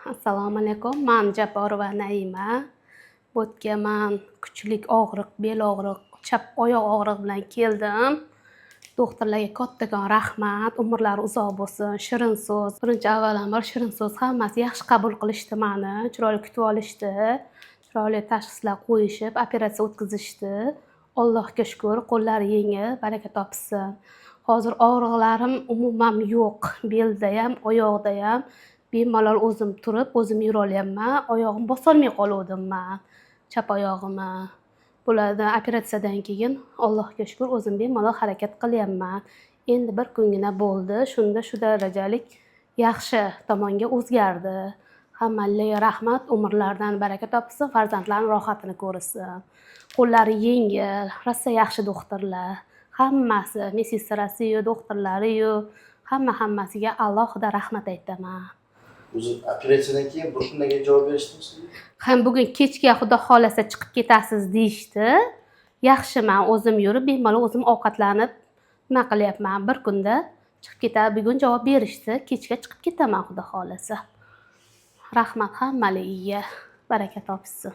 Assalomu alaykum. Men Japarova Naima. Bu yerga men kuchlik og'riq, bel og'riq, chap oyoq og'rig'i bilan keldim. Doktorlarga kattakon rahmat, umrlari uzoq bo'lsin. Shirin so'z. Birinchi avvalambor shirin so'z, hammasi yaxshi qabul qilishdi meni. Chiroyli kutib olishdi. Chiroyli tashxislar qo'yishib, operatsiya o'tkazishdi. Allohga shukr, qo'llari yengil, baraka topsin. Hozir og'riqlarim umuman yo'q. Belda ham, oyoqda ham. Bemalol o'zim turib, o'zim yura olyapman. Oyog'im bosolmay qoluvdim-man, chap oyog'imni. Bulardan operatsiyadan keyin Allohga shukr o'zim bemalol harakat qilyapman. Endi bir kungina bo'ldi. Shunda shu darajalik yaxshi tomonga o'zgardi. Hammalarga rahmat, umrlaridan baraka topsin, farzandlarning rohatini ko'rsin. Qo'llari yengil, rosa yaxshi doktorlar. Hammasi, medsistrasi-yu, doktorlari-yu, hammasiga alohida rahmat aytaman. O'zi operatsiyadan keyin butunlarga javob berishdimi sizga? Ham bugun kechga xudo xolasa chiqib ketasiz deyishdi. Yaxshiman, o'zim yurib, bemalol o'zim ovqatlanib nima qilyapman. Bir kunda chiqib ketadi. Bugun javob berishdi. Kechga chiqib ketaman xudo xolasa. Rahmat hammaligiga. Baraka topsin.